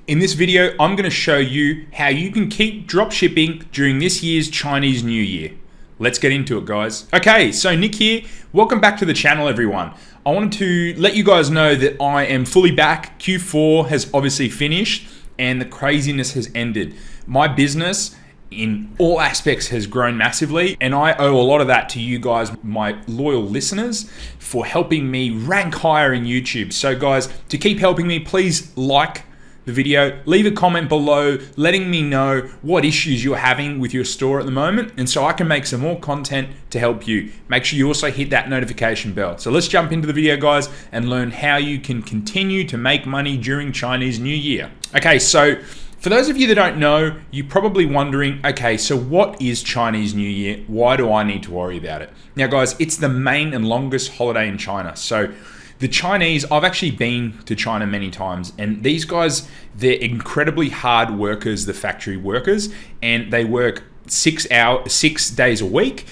In this video, I'm going to show you how you can keep drop shipping during this year's Chinese New Year. Let's get into it, guys. Okay, so Nick here. Welcome back to the channel, everyone. I wanted to let you guys know that I am fully back. Q4 has obviously finished and the craziness has ended. My business in all aspects has grown massively, and I owe a lot of that to you guys, my loyal listeners, for helping me rank higher in YouTube. So guys, to keep helping me, please like the video, leave a comment below letting me know what issues you're having with your store at the moment, and so I can make some more content to help you. Make sure you also hit that notification bell. So let's jump into the video, guys, and learn how you can continue to make money during Chinese New Year. Okay, so for those of you that don't know, you're probably wondering, okay, so what is Chinese New Year? Why do I need to worry about it? Now guys, it's the main and longest holiday in China. So the Chinese, I've actually been to China many times, and these guys, they're incredibly hard workers, the factory workers, and they work 6 days a week,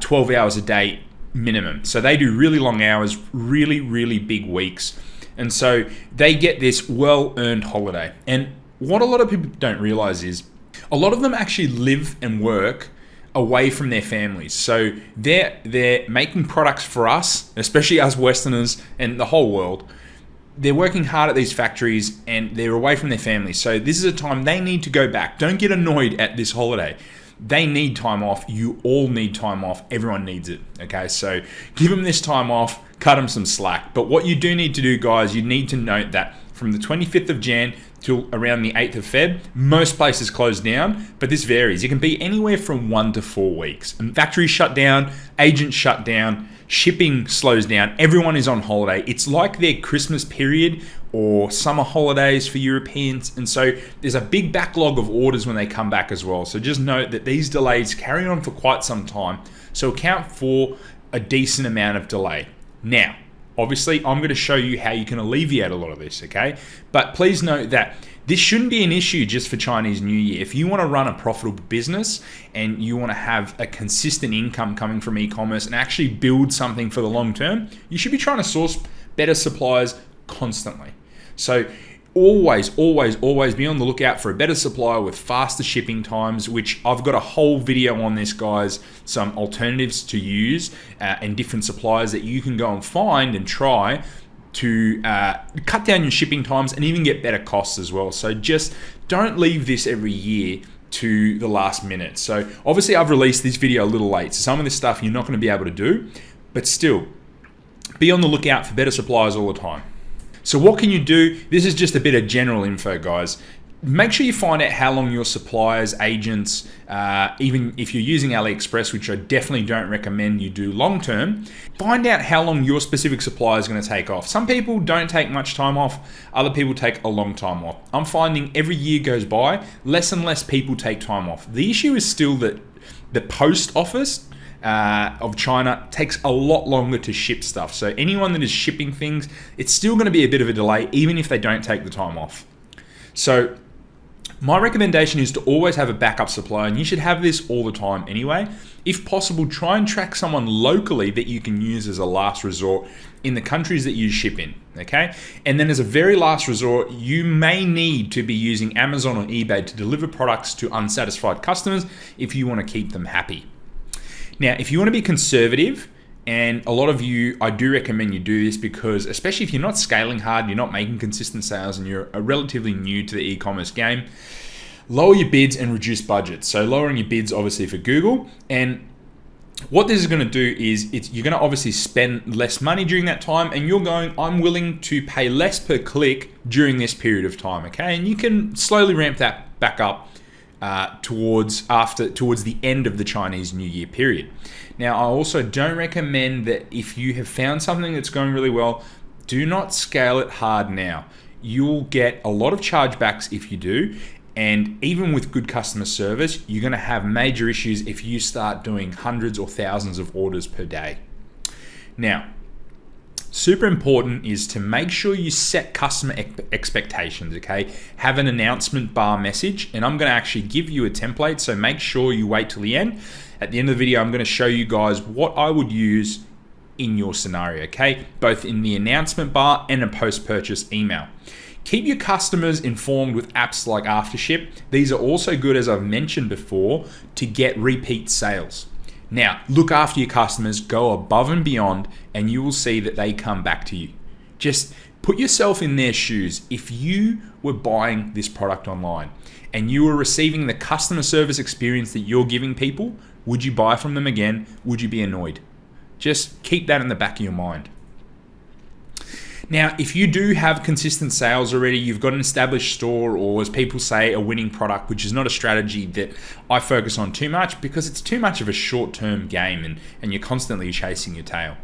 12 hours a day minimum. So they do really long hours, really big weeks. And so they get this well-earned holiday. And what a lot of people don't realize is a lot of them actually live and work away from their families. So they're making products for us, especially us Westerners and the whole world. They're working hard at these factories and they're away from their families. So this is a time they need to go back. Don't get annoyed at this holiday. They need time off. You all need time off. Everyone needs it. Okay, so give them this time off, cut them some slack. But what you do need to do, guys, you need to note that from the 25th of Jan till around the 8th of Feb, most places close down, but this varies. It can be anywhere from 1 to 4 weeks. And factories shut down, agents shut down, shipping slows down, everyone is on holiday. It's like their Christmas period or summer holidays for Europeans. And so there's a big backlog of orders when they come back as well. So just note that these delays carry on for quite some time. So account for a decent amount of delay. Now, obviously, I'm going to show you how you can alleviate a lot of this, okay? But please note that this shouldn't be an issue just for Chinese New Year. If you want to run a profitable business and you want to have a consistent income coming from e-commerce and actually build something for the long term, you should be trying to source better suppliers constantly. So always be on the lookout for a better supplier with faster shipping times, which I've got a whole video on this, guys, some alternatives to use and different suppliers that you can go and find and try to cut down your shipping times and even get better costs as well. So just don't leave this every year to the last minute. So obviously I've released this video a little late, so some of this stuff you're not going to be able to do, but still be on the lookout for better suppliers all the time. So what can you do? This is just a bit of general info, guys. Make sure you find out how long your suppliers, agents, even if you're using AliExpress, which I definitely don't recommend you do long term, find out how long your specific supplier is going to take off. Some people don't take much time off, other people take a long time off. I'm finding every year goes by, less and less people take time off. The issue is still that the post office of China takes a lot longer to ship stuff. So anyone that is shipping things, it's still going to be a bit of a delay, even if they don't take the time off. So my recommendation is to always have a backup supplier, and you should have this all the time anyway. If possible, try and track someone locally that you can use as a last resort in the countries that you ship in, okay? And then as a very last resort, you may need to be using Amazon or eBay to deliver products to unsatisfied customers if you want to keep them happy. Now, if you want to be conservative, and a lot of you, I do recommend you do this, because especially if you're not scaling hard, you're not making consistent sales, and you're relatively new to the e-commerce game, lower your bids and reduce budgets. So lowering your bids obviously for Google, and what this is going to do is you're going to obviously spend less money during that time, and you're going, I'm willing to pay less per click during this period of time, okay? And you can slowly ramp that back up towards the end of the Chinese New Year period. Now, I also don't recommend that if you have found something that's going really well, do not scale it hard now. You'll get a lot of chargebacks if you do, and even with good customer service, you're going to have major issues if you start doing hundreds or thousands of orders per day. Now, super important is to make sure you set customer expectations, okay? Have an announcement bar message, and I'm gonna actually give you a template, so make sure you wait till the end. At the end of the video, I'm gonna show you guys what I would use in your scenario, okay? Both in the announcement bar and a post-purchase email. Keep your customers informed with apps like Aftership. These are also good, as I've mentioned before, to get repeat sales. Now, look after your customers, go above and beyond, and you will see that they come back to you. Just put yourself in their shoes. If you were buying this product online and you were receiving the customer service experience that you're giving people, would you buy from them again? Would you be annoyed? Just keep that in the back of your mind. Now, if you do have consistent sales already, you've got an established store, or as people say, a winning product, which is not a strategy that I focus on too much because it's too much of a short-term game and you're constantly chasing your tail.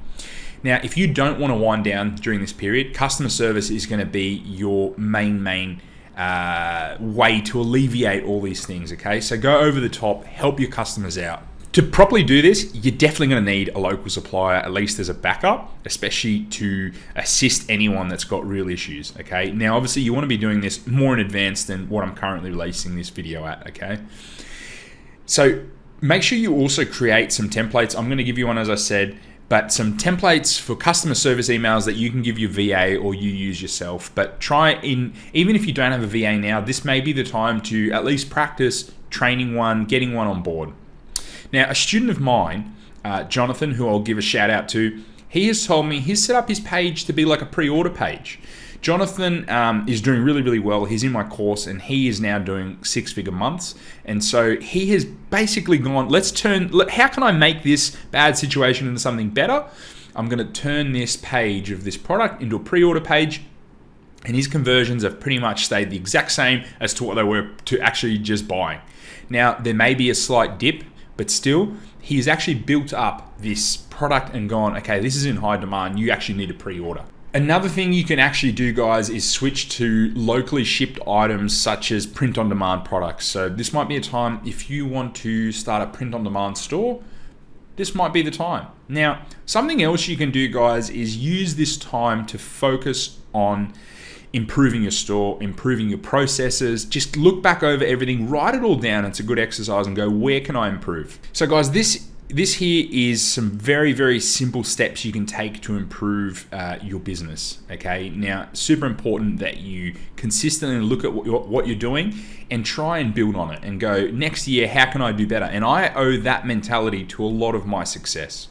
Now, if you don't want to wind down during this period, customer service is going to be your main way to alleviate all these things, okay? So go over the top, help your customers out. To properly do this, you're definitely going to need a local supplier, at least as a backup, especially to assist anyone that's got real issues, okay? Now, obviously, you want to be doing this more in advance than what I'm currently releasing this video at, okay? So make sure you also create some templates. I'm going to give you one, as I said, but some templates for customer service emails that you can give your VA or you use yourself. But even if you don't have a VA now, this may be the time to at least practice training one, getting one on board. Now, a student of mine, Jonathan, who I'll give a shout out to, he has told me he's set up his page to be like a pre-order page. Jonathan is doing really, really well. He's in my course and he is now doing 6-figure months. And so he has basically gone, how can I make this bad situation into something better? I'm going to turn this page of this product into a pre-order page. And his conversions have pretty much stayed the exact same as to what they were to actually just buying. Now, there may be a slight dip, but still, he's actually built up this product and gone, okay, this is in high demand. You actually need a pre-order. Another thing you can actually do, guys, is switch to locally shipped items such as print-on-demand products. So this might be a time, if you want to start a print-on-demand store, this might be the time. Now, something else you can do, guys, is use this time to focus on improving your store, improving your processes. Just look back over everything, write it all down. It's a good exercise and go, where can I improve? So guys, this here is some very, very simple steps you can take to improve your business, okay? Now, super important that you consistently look at what you're doing and try and build on it and go, next year, how can I do better? And I owe that mentality to a lot of my success.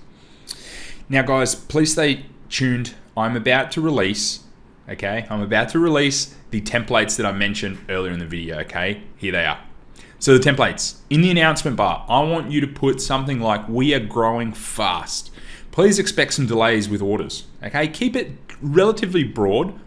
Now, guys, please stay tuned. I'm about to release the templates that I mentioned earlier in the video, okay? Here they are. So the templates, in the announcement bar, I want you to put something like, we are growing fast. Please expect some delays with orders, okay? Keep it relatively broad,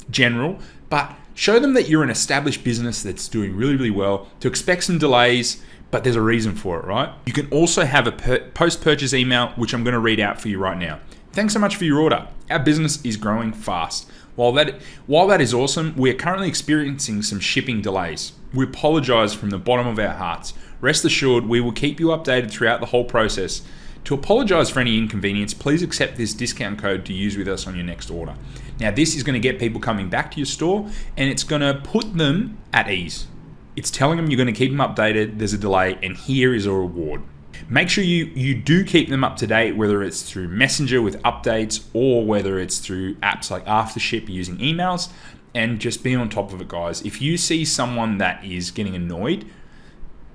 general, but show them that you're an established business that's doing really, really well, to expect some delays, but there's a reason for it, right? You can also have a post-purchase email, which I'm gonna read out for you right now. Thanks so much for your order. Our business is growing fast. While that is awesome, we are currently experiencing some shipping delays. We apologize from the bottom of our hearts. Rest assured, we will keep you updated throughout the whole process. To apologize for any inconvenience, please accept this discount code to use with us on your next order. Now, this is going to get people coming back to your store and it's going to put them at ease. It's telling them you're going to keep them updated, there's a delay, and here is a reward. Make sure you do keep them up to date, whether it's through Messenger with updates or whether it's through apps like Aftership using emails, and just be on top of it, guys. If you see someone that is getting annoyed,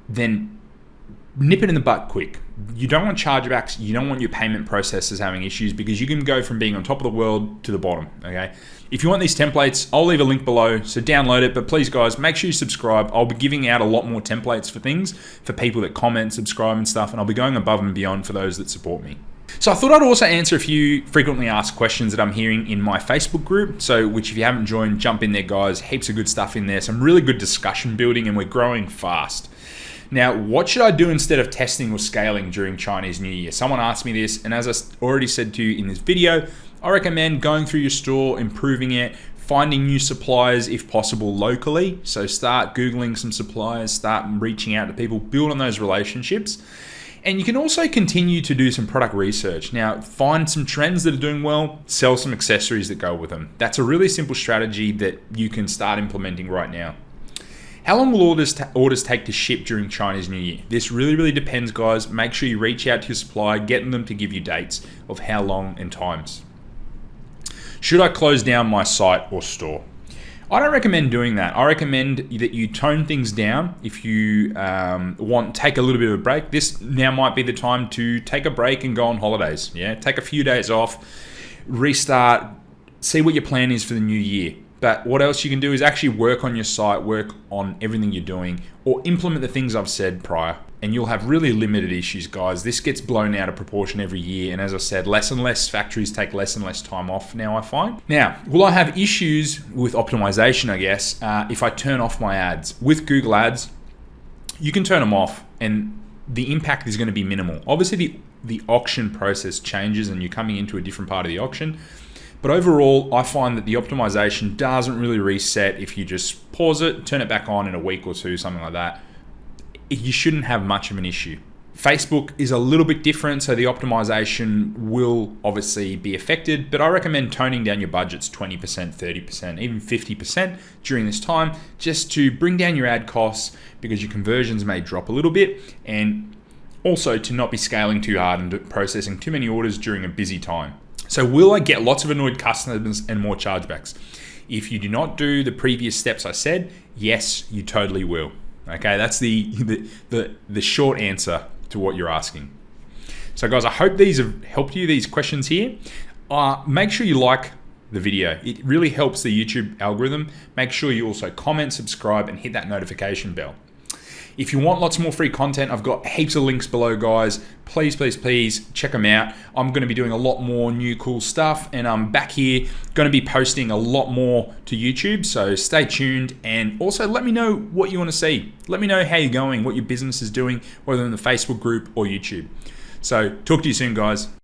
then nip it in the butt quick. You don't want chargebacks, you don't want your payment processors having issues, because you can go from being on top of the world to the bottom, okay? If you want these templates, I'll leave a link below, so download it. But please, guys, make sure you subscribe. I'll be giving out a lot more templates for things, for people that comment, subscribe and stuff, and I'll be going above and beyond for those that support me. So I thought I'd also answer a few frequently asked questions that I'm hearing in my Facebook group, which if you haven't joined, jump in there, guys. Heaps of good stuff in there, some really good discussion building, and we're growing fast. Now, what should I do instead of testing or scaling during Chinese New Year? Someone asked me this, and as I already said to you in this video, I recommend going through your store, improving it, finding new suppliers if possible locally. So start Googling some suppliers, start reaching out to people, build on those relationships. And you can also continue to do some product research. Now, find some trends that are doing well, sell some accessories that go with them. That's a really simple strategy that you can start implementing right now. How long will orders take to ship during Chinese New Year? This really, really depends, guys. Make sure you reach out to your supplier, get them to give you dates of how long and times. Should I close down my site or store? I don't recommend doing that. I recommend that you tone things down. If you take a little bit of a break, this now might be the time to take a break and go on holidays. Yeah, take a few days off, restart, see what your plan is for the new year. But what else you can do is actually work on your site, work on everything you're doing, or implement the things I've said prior, and you'll have really limited issues, guys. This gets blown out of proportion every year, and as I said, less and less factories take less and less time off now, I find. Now, will I have issues with optimization, I guess, if I turn off my ads? With Google Ads, you can turn them off, and the impact is going to be minimal. Obviously, the auction process changes, and you're coming into a different part of the auction. But overall, I find that the optimization doesn't really reset if you just pause it, turn it back on in a week or two, something like that. You shouldn't have much of an issue. Facebook is a little bit different, so the optimization will obviously be affected, but I recommend toning down your budgets 20%, 30%, even 50% during this time, just to bring down your ad costs because your conversions may drop a little bit, and also to not be scaling too hard and processing too many orders during a busy time. So will I get lots of annoyed customers and more chargebacks? If you do not do the previous steps I said, yes, you totally will. Okay, that's the short answer to what you're asking. So guys, I hope these have helped you, these questions here. Make sure you like the video. It really helps the YouTube algorithm. Make sure you also comment, subscribe, and hit that notification bell. If you want lots more free content, I've got heaps of links below, guys. Please, please, please check them out. I'm going to be doing a lot more new cool stuff, and I'm back here going to be posting a lot more to YouTube, so stay tuned. And also let me know what you want to see. Let me know how you're going, what your business is doing, whether in the Facebook group or YouTube. So talk to you soon, guys.